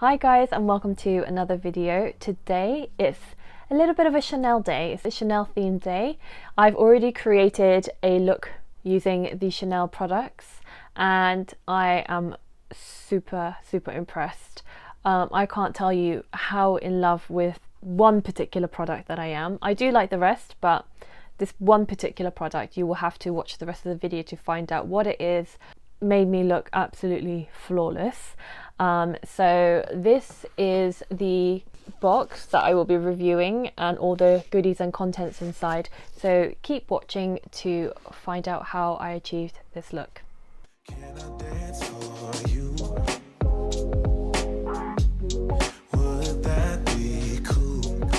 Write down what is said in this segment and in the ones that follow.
Hi guys, and welcome to another video. Today it's a little bit of a Chanel day. It's a Chanel themed day. I've already created a look using the Chanel products and I am super impressed. I can't tell you how in love with one particular product that I am. I do like the rest, but this one particular product, you will have to watch the rest of the video to find out what it is. Made me look absolutely flawless. So this is the box that I will be reviewing and all the goodies and contents inside. So keep watching to find out how I achieved this look. Can I dance for you? Would that be cool?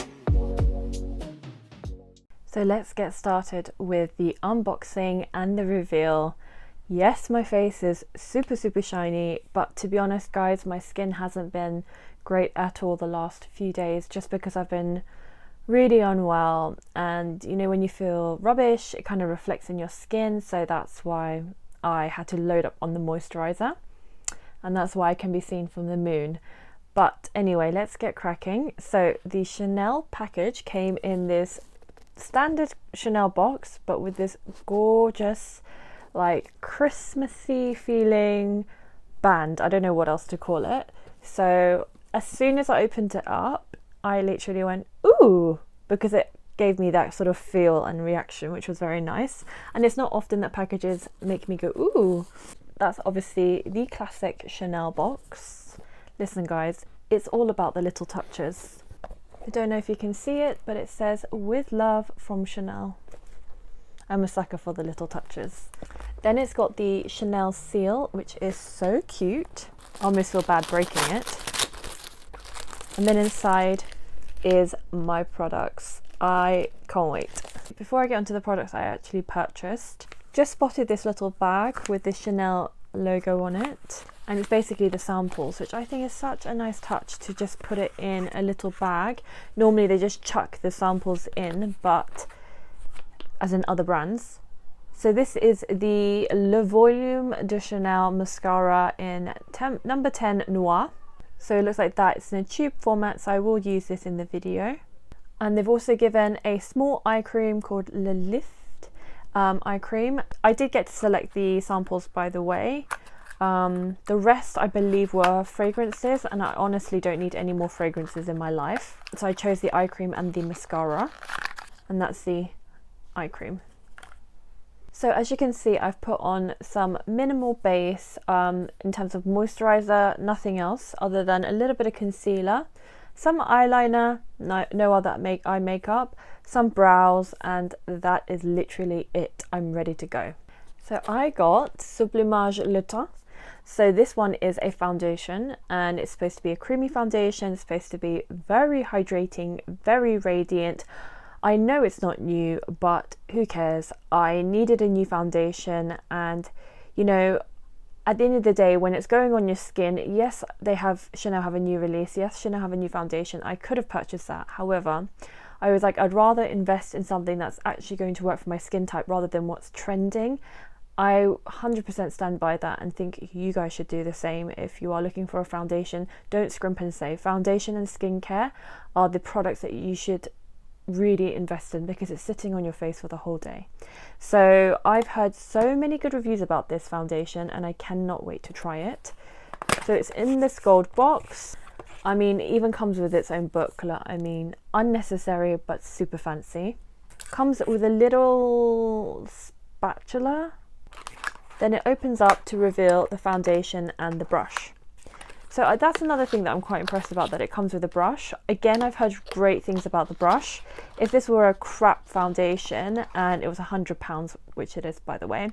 So let's get started with the unboxing and the reveal. Yes, my face is super shiny, but to be honest guys, my skin hasn't been great at all the last few days just because I've been really unwell, and you know when you feel rubbish it kind of reflects in your skin, so that's why I had to load up on the moisturizer, and that's why I can be seen from the moon. But anyway, let's get cracking. So the Chanel package came in this standard Chanel box, but with this gorgeous like Christmassy feeling band. I don't know what else to call it. So as soon as I opened it up, I literally went ooh, because it gave me that sort of feel and reaction, which was very nice. And it's not often that packages make me go ooh. That's obviously the classic Chanel box. Listen guys, it's all about the little touches. I don't know if you can see it, but it says "with love from Chanel." I'm a sucker for the little touches. Then it's got the Chanel seal, which is so cute. I almost feel bad breaking it. And then inside is my products. I can't wait. Before I get onto the products I actually purchased, just spotted this little bag with the Chanel logo on it. And it's basically the samples, which I think is such a nice touch to just put it in a little bag. Normally they just chuck the samples in, but as in other brands. So this is the 𝕊𝕦𝕓𝕤𝕒𝕣𝕚 mascara in number 10 Noir. So it looks like that. It's in a tube format, so I will use this in the video. And they've also given a small eye cream called 𝕊𝕦𝕬𝕐 eye cream. I did get to select the samples, by the way. The rest I believe were fragrances, and I honestly don't need any more fragrances in my life. So I chose the eye cream and the mascara, and that's the eye cream. So as you can see, I've put on some minimal base in terms of moisturizer, nothing else other than a little bit of concealer, some eyeliner, no other eye makeup, some brows, and that is literally it. I'm ready to go. So I got Sublimage. So this one is a foundation, and it's supposed to be a creamy foundation. It's supposed to be very hydrating, very radiant. I know it's not new, but who cares? I needed a new foundation, and you know, at the end of the day, when it's going on your skin, yes, Chanel have a new release, yes, Chanel have a new foundation. I could have purchased that. However, I was like, I'd rather invest in something that's actually going to work for my skin type rather than what's trending. I 100% stand by that and think you guys should do the same. If you are looking for a foundation, don't scrimp and save. Foundation and skincare are the products that you should really invest in because it's sitting on your face for the whole day. So I've heard so many good reviews about this foundation and I cannot wait to try it. So it's in this gold box. I mean, it even comes with its own booklet. I mean, unnecessary but super fancy. Comes with a little spatula. Then it opens up to reveal the foundation and the brush. So that's another thing that I'm quite impressed about, that it comes with a brush. Again, I've heard great things about the brush. If this were a crap foundation and it was £100, which it is by the way,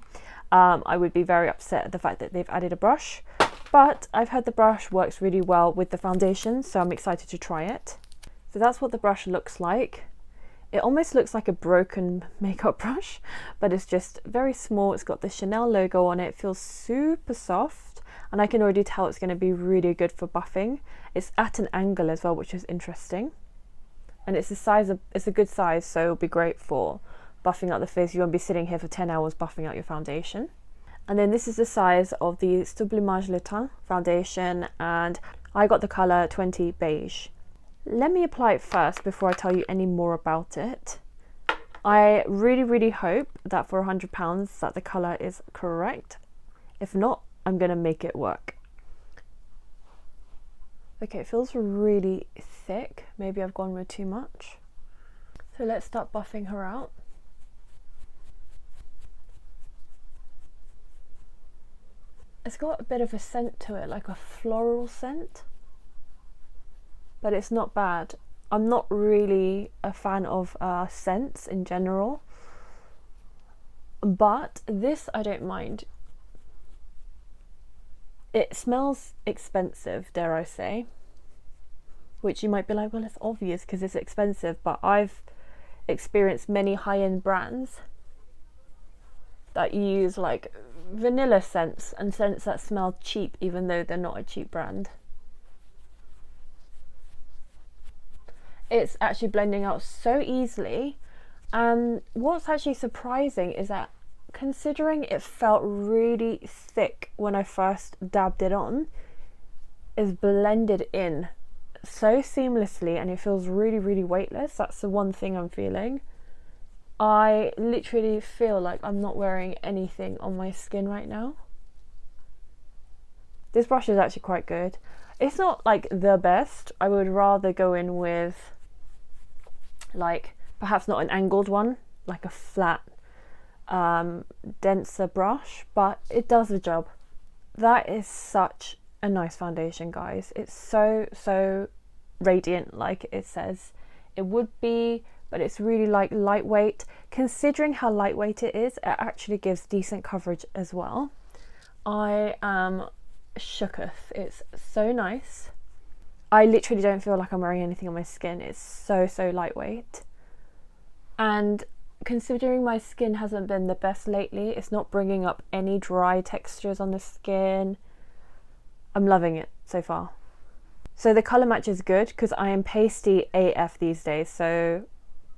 I would be very upset at the fact that they've added a brush. But I've heard the brush works really well with the foundation, so I'm excited to try it. So that's what the brush looks like. It almost looks like a broken makeup brush, but it's just very small. It's got the Chanel logo on it. It feels super soft, and I can already tell it's going to be really good for buffing. It's at an angle as well, which is interesting, and it's a good size, so it'll be great for buffing out the face. You won't be sitting here for 10 hours buffing out your foundation. And then this is the size of the Sublimage foundation, and I got the colour 20 Beige. Let me apply it first before I tell you any more about it. I really hope that for £100 that the colour is correct. If not, I'm going to make it work. Okay, it feels really thick. Maybe I've gone with too much. So let's start buffing her out. It's got a bit of a scent to it, like a floral scent. But it's not bad. I'm not really a fan of scents in general. But this I don't mind. It smells expensive, dare I say. Which you might be like, well, it's obvious because it's expensive. But I've experienced many high-end brands that use like vanilla scents and scents that smell cheap even though they're not a cheap brand. It's actually blending out so easily, and what's actually surprising is that considering it felt really thick when I first dabbed it on, is blended in so seamlessly and it feels really weightless. That's the one thing I'm feeling. I literally feel like I'm not wearing anything on my skin right now. This brush is actually quite good. It's not like the best. I would rather go in with like perhaps not an angled one, like a flat denser brush, but it does the job. That is such a nice foundation, guys. It's so radiant like it says it would be, but it's really like lightweight. Considering how lightweight it is, it actually gives decent coverage as well. I am shooketh. It's so nice. I literally don't feel like I'm wearing anything on my skin. It's so lightweight. And considering my skin hasn't been the best lately, it's not bringing up any dry textures on the skin. I'm loving it so far. So the colour match is good because I am pasty AF these days, so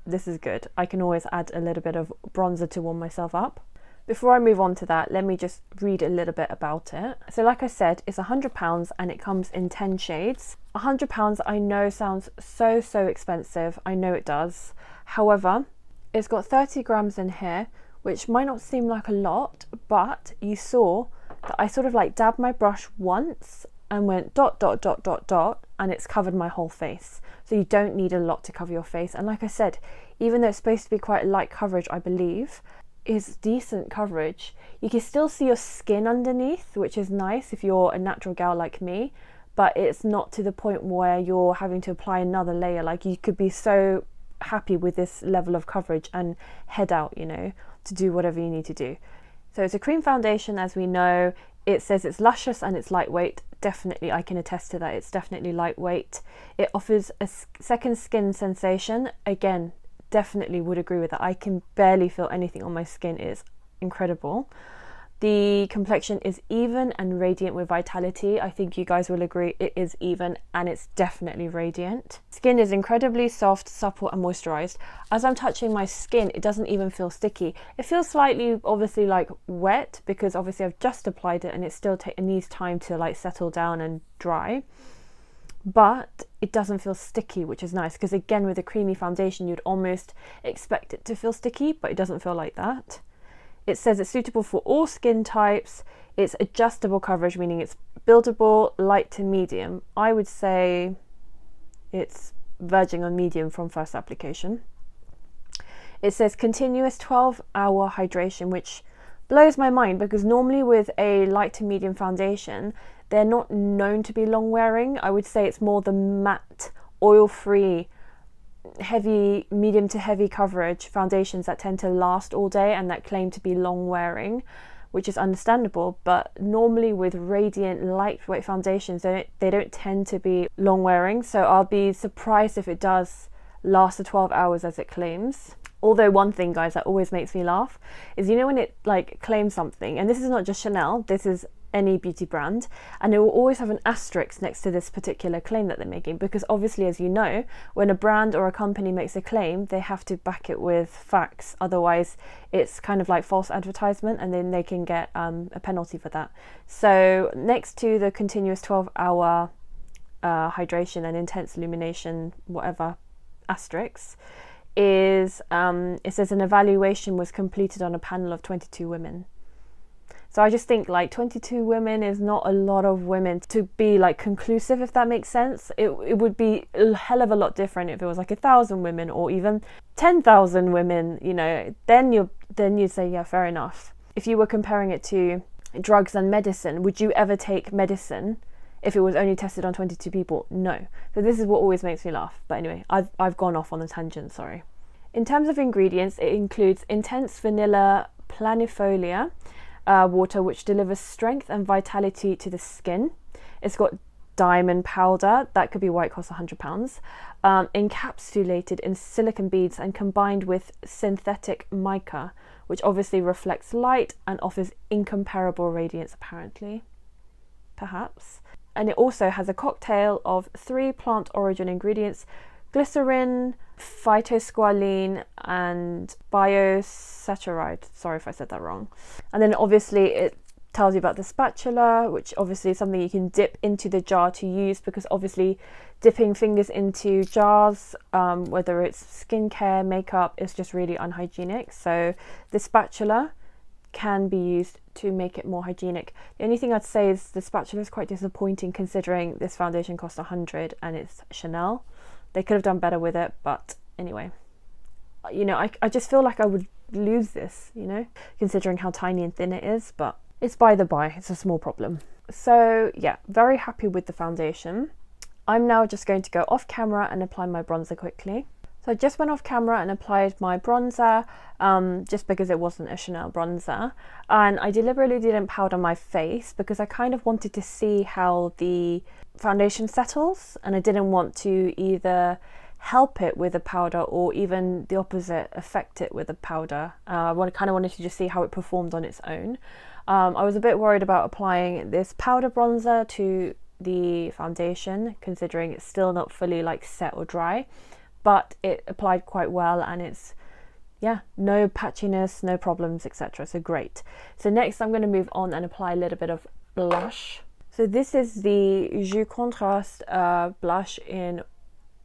this is good. I can always add a little bit of bronzer to warm myself up. Before I move on to that, let me just read a little bit about it. So like I said, it's £100 and it comes in 10 shades. £100 I know sounds so expensive. I know it does. However, it's got 30 grams in here, which might not seem like a lot, but you saw that I sort of like dabbed my brush once and went dot, and it's covered my whole face. So you don't need a lot to cover your face. And like I said, even though it's supposed to be quite light coverage, I believe, is decent coverage. You can still see your skin underneath, which is nice if you're a natural gal like me, but it's not to the point where you're having to apply another layer. Like, you could be so happy with this level of coverage and head out, you know, to do whatever you need to do. So it's a cream foundation, as we know. It says it's luscious and it's lightweight. Definitely, I can attest to that. It's definitely lightweight. It offers a second skin sensation. Again, definitely would agree with that. I can barely feel anything on my skin. It is incredible. The complexion is even and radiant with vitality. I think you guys will agree it is even and it's definitely radiant. Skin is incredibly soft, supple and moisturized. As I'm touching my skin, it doesn't even feel sticky. It feels slightly obviously like wet because obviously I've just applied it and it still needs time to like settle down and dry. But it doesn't feel sticky, which is nice, because again, with a creamy foundation you'd almost expect it to feel sticky, but it doesn't feel like that. It says it's suitable for all skin types. It's adjustable coverage, meaning it's buildable, light to medium. I would say it's verging on medium from first application. It says continuous 12-hour hydration, which blows my mind because normally with a light to medium foundation, they're not known to be long wearing. I would say it's more the matte, oil-free, heavy, medium to heavy coverage foundations that tend to last all day and that claim to be long wearing, which is understandable. But normally with radiant, lightweight foundations, they don't tend to be long wearing. So I'll be surprised if it does last the 12 hours as it claims. Although one thing, guys, that always makes me laugh is, you know, when it like claims something, and this is not just Chanel, this is any beauty brand, and it will always have an asterisk next to this particular claim that they're making, because obviously, as you know, when a brand or a company makes a claim, they have to back it with facts, otherwise it's kind of like false advertisement and then they can get a penalty for that. So next to the continuous 12-hour hydration and intense illumination, whatever, asterisks, is it says an evaluation was completed on a panel of 22 women. So I just think like 22 women is not a lot of women to be like conclusive, if that makes sense. It would be a hell of a lot different if it was like 1,000 women or even 10,000 women, you know, then you'd say, yeah, fair enough. If you were comparing it to drugs and medicine, would you ever take medicine if it was only tested on 22 people? No. So this is what always makes me laugh. But anyway, I've gone off on a tangent, sorry. In terms of ingredients, it includes intense vanilla planifolia water, which delivers strength and vitality to the skin. It's got diamond powder, that could be why it costs £100, encapsulated in silicone beads and combined with synthetic mica, which obviously reflects light and offers incomparable radiance, apparently, perhaps. And it also has a cocktail of 3 plant origin ingredients: glycerin, phytosqualene and biosaccharide. Sorry if I said that wrong. And then obviously it tells you about the spatula, which obviously is something you can dip into the jar to use, because obviously dipping fingers into jars, whether it's skincare, makeup, is just really unhygienic. So the spatula can be used to make it more hygienic. The only thing I'd say is the spatula is quite disappointing, considering this foundation costs £100 and it's Chanel. They could have done better with it, but anyway, you know, I just feel like I would lose this, you know, considering how tiny and thin it is, but it's by the by, it's a small problem. So yeah, very happy with the foundation. I'm now just going to go off camera and apply my bronzer quickly. So I just went off camera and applied my bronzer, just because it wasn't a Chanel bronzer. And I deliberately didn't powder my face because I kind of wanted to see how the foundation settles, and I didn't want to either help it with a powder or even the opposite, affect it with a powder. I kind of wanted to just see how it performed on its own. I was a bit worried about applying this powder bronzer to the foundation, considering it's still not fully like set or dry, but it applied quite well, and it's, yeah, no patchiness, no problems, etc. So great. So next I'm going to move on and apply a little bit of blush. So this is the Joues Contraste blush in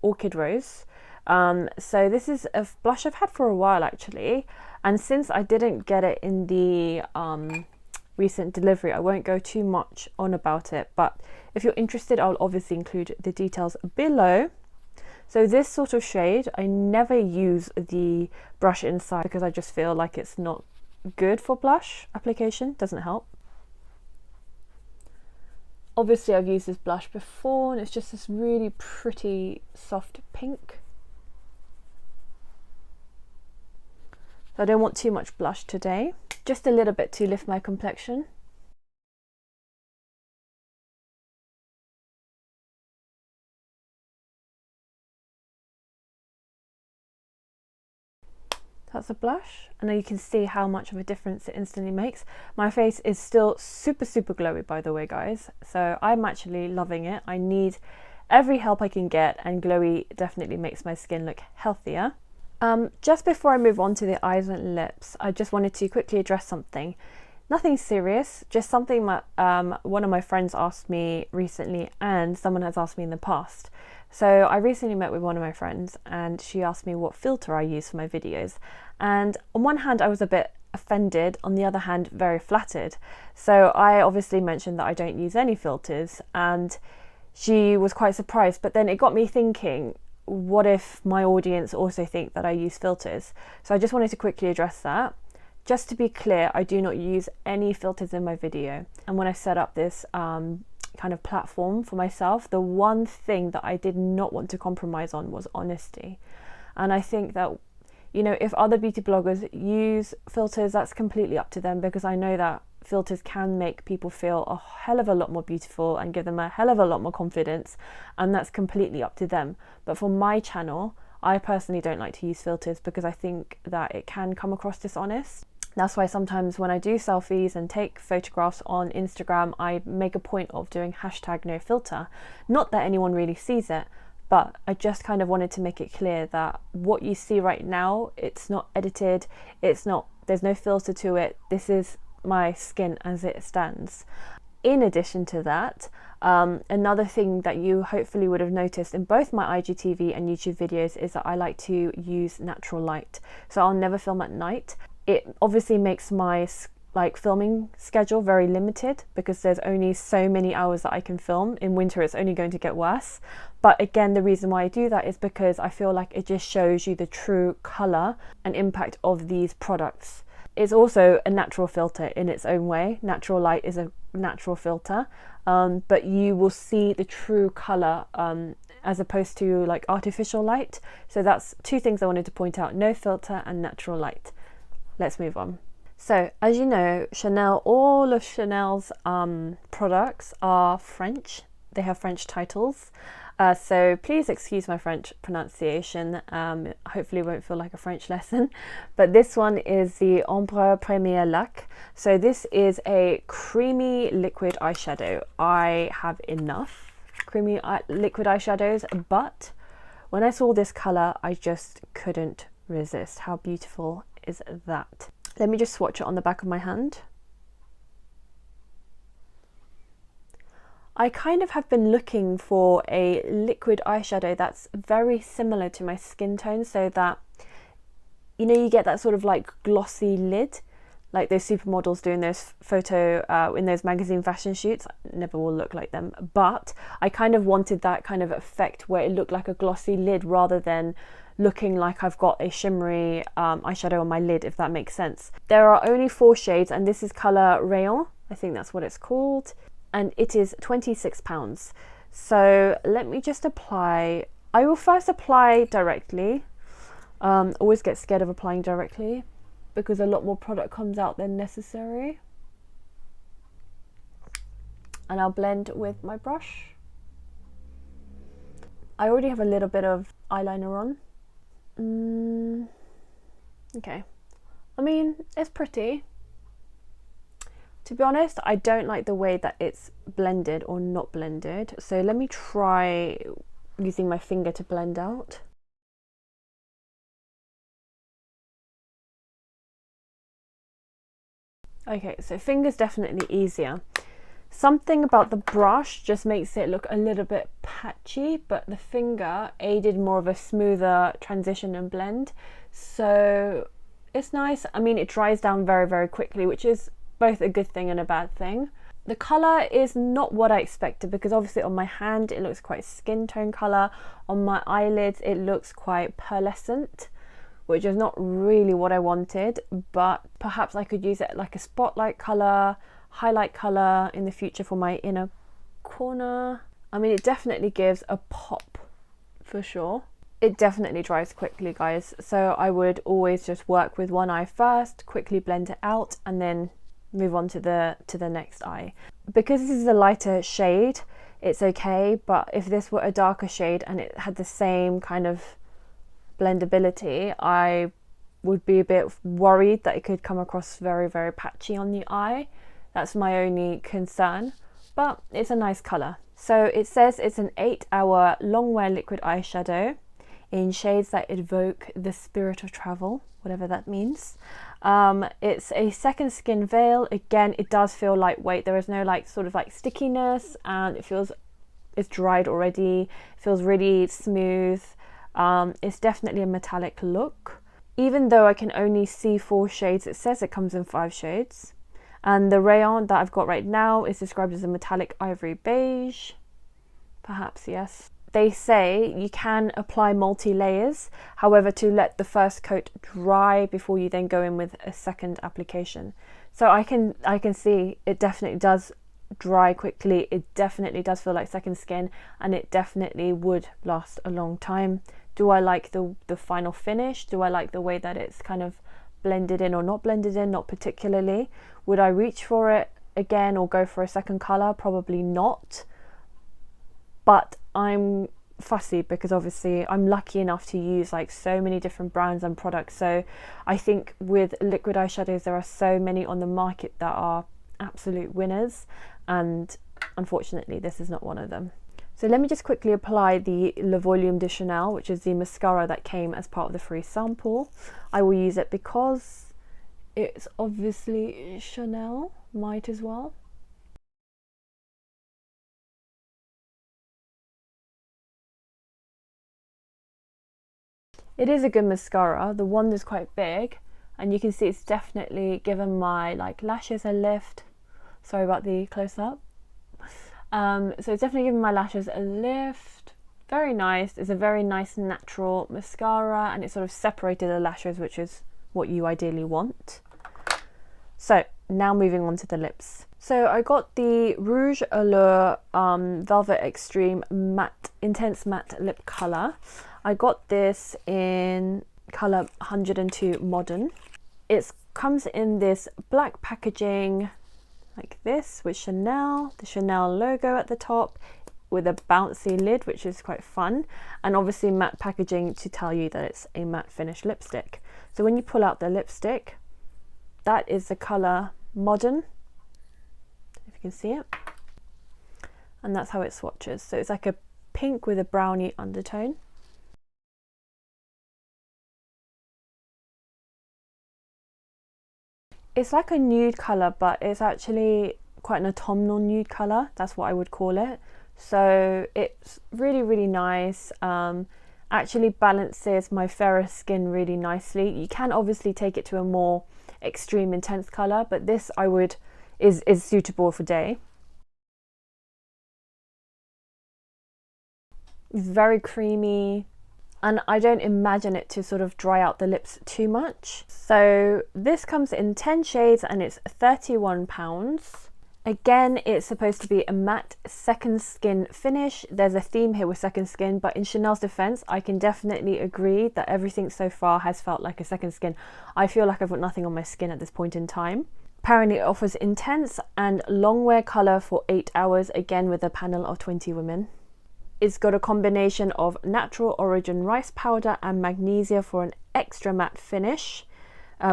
Orchid Rose. So this is a blush I've had for a while actually, and since I didn't get it in the recent delivery, I won't go too much on about it, but if you're interested, I'll obviously include the details below. So this sort of shade, I never use the brush inside because I just feel like it's not good for blush application, doesn't help. Obviously I've used this blush before and it's just this really pretty soft pink. So I don't want too much blush today, just a little bit to lift my complexion. That's a blush, and you can see how much of a difference it instantly makes. My face is still super glowy, by the way, guys, so I'm actually loving it. I need every help I can get, and glowy definitely makes my skin look healthier. Just before I move on to the eyes and lips, I just wanted to quickly address something. Nothing serious, just something one of my friends asked me recently, and someone has asked me in the past. So I recently met with one of my friends and she asked me what filter I use for my videos, and on one hand I was a bit offended, on the other hand very flattered. So I obviously mentioned that I don't use any filters, and she was quite surprised, but then it got me thinking, what if my audience also think that I use filters? So I just wanted to quickly address that. Just to be clear, I do not use any filters in my video, and when I set up this kind of platform for myself, the one thing that I did not want to compromise on was honesty. And I think that, you know, if other beauty bloggers use filters, that's completely up to them, because I know that filters can make people feel a hell of a lot more beautiful and give them a hell of a lot more confidence, and that's completely up to them. But for my channel, I personally don't like to use filters because I think that it can come across dishonest. That's why sometimes when I do selfies and take photographs on Instagram, I make a point of doing #NoFilter. Not that anyone really sees it, but I just kind of wanted to make it clear that what you see right now, it's not edited, there's no filter to it. This is my skin as it stands. in addition to that, another thing that you hopefully would have noticed in both my IGTV and YouTube videos is that I like to use natural light. So I'll never film at night. It obviously makes my filming schedule very limited because there's only so many hours that I can film. In winter it's only going to get worse. But again, the reason why I do that is because I feel like it just shows you the true colour and impact of these products. It's also a natural filter in its own way. Natural light is a natural filter, but you will see the true colour as opposed to like artificial light. So that's two things I wanted to point out: no filter and natural light. Let's move on. So as you know, Chanel, all of Chanel's products are French. They have French titles. So please excuse my French pronunciation. Hopefully it won't feel like a French lesson. But this one is the Ombre Premiere Laque. So this is a creamy liquid eyeshadow. I have enough creamy liquid eyeshadows, but when I saw this colour, I just couldn't resist. How beautiful is that? Let me just swatch it on the back of my hand. I kind of have been looking for a liquid eyeshadow that's very similar to my skin tone, so that, you know, you get that sort of like glossy lid, like those supermodels do in those in those magazine fashion shoots. I never will look like them, but I kind of wanted that kind of effect where it looked like a glossy lid rather than looking like I've got a shimmery eyeshadow on my lid, if that makes sense. There are only 4 shades, and this is colour Rayon, I think that's what it's called. And it is £26. So let me just apply. I will first apply directly. Always get scared of applying directly because a lot more product comes out than necessary. And I'll blend with my brush. I already have a little bit of eyeliner on. Okay. I mean, it's pretty. To be honest, I don't like the way that it's blended or not blended. So let me try using my finger to blend out. Okay, so finger's definitely easier. Something about the brush just makes it look a little bit patchy, but the finger aided more of a smoother transition and blend. So it's nice. I mean, it dries down very, very quickly, which is both a good thing and a bad thing. The colour is not what I expected because obviously on my hand it looks quite skin tone colour. On my eyelids it looks quite pearlescent, which is not really what I wanted, but perhaps I could use it like a spotlight colour, highlight colour in the future for my inner corner. I mean, it definitely gives a pop for sure. It definitely dries quickly, guys, so I would always just work with one eye first, quickly blend it out, and then move on to the next eye. Because this is a lighter shade, it's okay, but if this were a darker shade and it had the same kind of blendability, I would be a bit worried that it could come across very, very patchy on the eye. That's my only concern, but it's a nice colour. So it says it's an 8-hour Longwear liquid eyeshadow in shades that evoke the spirit of travel, whatever that means. It's a second skin veil. Again, it does feel lightweight. There is no like sort of like stickiness, and it's dried already. It feels really smooth. It's definitely a metallic look. Even though I can only see 4 shades, it says it comes in 5 shades. And the Rayon that I've got right now is described as a metallic ivory beige. Perhaps, yes. They say you can apply multi-layers, however, to let the first coat dry before you then go in with a second application. So I can see it definitely does dry quickly. It definitely does feel like second skin, and it definitely would last a long time. Do I like the final finish? Do I like the way that it's kind of blended in or not blended in? Not particularly. Would I reach for it again or go for a second color? Probably not. But I'm fussy because obviously I'm lucky enough to use like so many different brands and products. So I think with liquid eyeshadows there are so many on the market that are absolute winners, and unfortunately this is not one of them. So let me just quickly apply the Le Volume de Chanel, which is the mascara that came as part of the free sample. I will use it because it's obviously Chanel, might as well. It is a good mascara. The wand is quite big, and you can see it's definitely given my like lashes a lift. Sorry about the close-up. So it's definitely given my lashes a lift. Very nice. It's a very nice natural mascara, and it sort of separated the lashes, which is what you ideally want. So now moving on to the lips. So I got the Rouge Allure Velvet Extreme Matte Intense Matte Lip Colour. I got this in colour 102 Modern. It comes in this black packaging like this with Chanel, the Chanel logo at the top with a bouncy lid, which is quite fun, and obviously matte packaging to tell you that it's a matte finish lipstick. So when you pull out the lipstick, that is the colour Modern, if you can see it, and that's how it swatches. So it's like a pink with a brownie undertone. It's like a nude colour, but it's actually quite an autumnal nude colour. That's what I would call it. So it's really, really nice. Actually balances my fairer skin really nicely. You can obviously take it to a more extreme intense colour, but this is suitable for day. It's very creamy, and I don't imagine it to sort of dry out the lips too much. So this comes in 10 shades and it's £31. Again, it's supposed to be a matte second skin finish. There's a theme here with second skin, but in Chanel's defense, I can definitely agree that everything so far has felt like a second skin. I feel like I've got nothing on my skin at this point in time. Apparently it offers intense and long wear colour for 8 hours, again with a panel of 20 women. It's got a combination of natural origin rice powder and magnesia for an extra matte finish,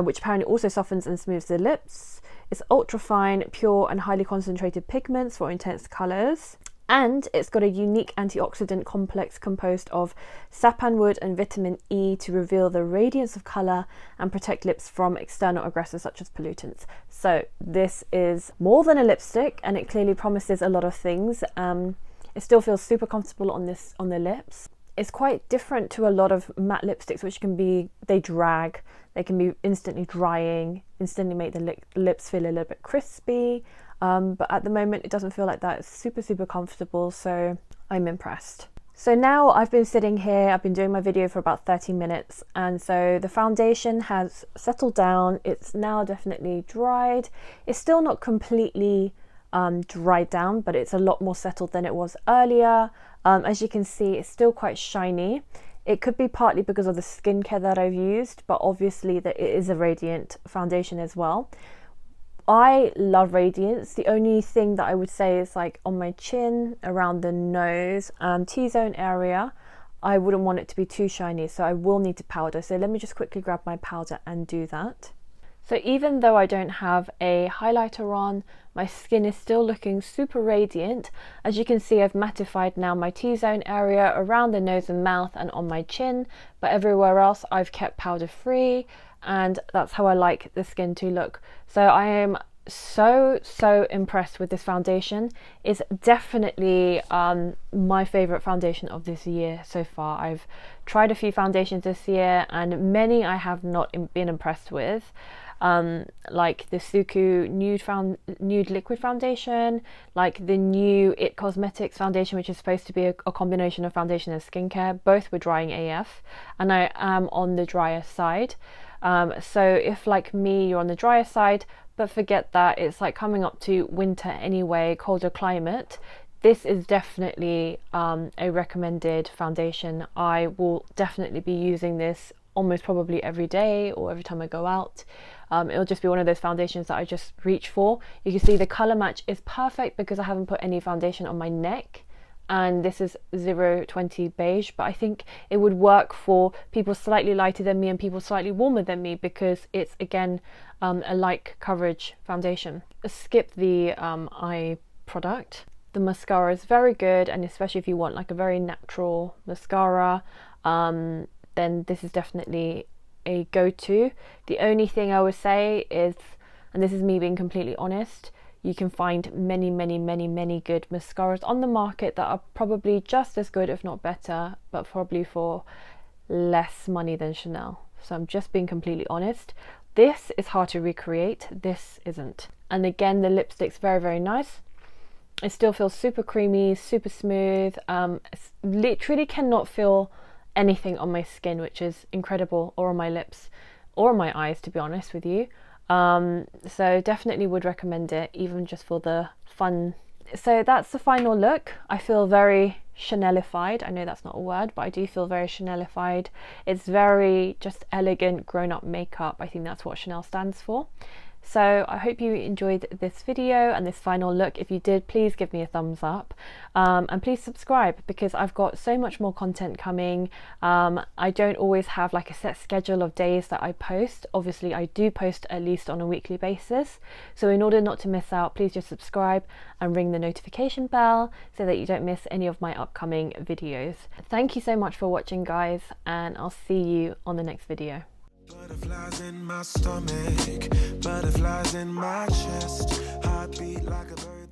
which apparently also softens and smooths the lips. It's ultra fine, pure and highly concentrated pigments for intense colours. And it's got a unique antioxidant complex composed of sapanwood and vitamin E to reveal the radiance of colour and protect lips from external aggressors such as pollutants. So this is more than a lipstick, and it clearly promises a lot of things. It still feels super comfortable on the lips. It's quite different to a lot of matte lipsticks, which they drag, they can be instantly drying, instantly make the lips feel a little bit crispy. But at the moment it doesn't feel like that. It's super, super comfortable, so I'm impressed. So now I've been sitting here, I've been doing my video for about 30 minutes, and so the foundation has settled down. It's now definitely dried. It's still not completely dried down, but it's a lot more settled than it was earlier. As you can see, it's still quite shiny. It could be partly because of the skincare that I've used, but obviously that it is a radiant foundation as well. I love Radiance. The only thing that I would say is like on my chin, around the nose and T-zone area, I wouldn't want it to be too shiny, so I will need to powder. So let me just quickly grab my powder and do that. So even though I don't have a highlighter on, my skin is still looking super radiant. As you can see, I've mattified now my T-zone area around the nose and mouth and on my chin, but everywhere else I've kept powder free, and that's how I like the skin to look. So I am so impressed with this foundation. It's definitely my favorite foundation of this year so far. I've tried a few foundations this year and many I have not been impressed with. Like the Suku nude liquid foundation, like the new It Cosmetics foundation, which is supposed to be a combination of foundation and skincare. Both were drying AF, and I am on the drier side. So if like me you're on the drier side, but forget that, it's like coming up to winter anyway, colder climate, this is definitely a recommended foundation. I will definitely be using this almost probably every day or every time I go out. It'll just be one of those foundations that I just reach for. You can see the color match is perfect because I haven't put any foundation on my neck, and this is 020 Beige, but I think it would work for people slightly lighter than me and people slightly warmer than me because it's again a light coverage foundation. Skip the eye product. The mascara is very good, and especially if you want like a very natural mascara, then this is definitely a go-to. The only thing I would say is, and this is me being completely honest, you can find many good mascaras on the market that are probably just as good, if not better, but probably for less money than Chanel. So I'm just being completely honest. This is hard to recreate, this isn't. And again, the lipstick's very, very nice. It still feels super creamy, super smooth. Literally cannot feel anything on my skin, which is incredible, or on my lips, or on my eyes, to be honest with you. So definitely would recommend it, even just for the fun. So that's the final look. I feel very Chanelified. I know that's not a word, but I do feel very Chanelified. It's very just elegant grown-up makeup. I think that's what Chanel stands for. So I hope you enjoyed this video and this final look. If you did, please give me a thumbs up, and please subscribe, because I've got so much more content coming. I don't always have like a set schedule of days that I post. Obviously I do post at least on a weekly basis, so in order not to miss out, please just subscribe and ring the notification bell so that you don't miss any of my upcoming videos. Thank you so much for watching, guys, and I'll see you on the next video. Butterflies in my stomach, butterflies in my chest, heartbeat like a bird.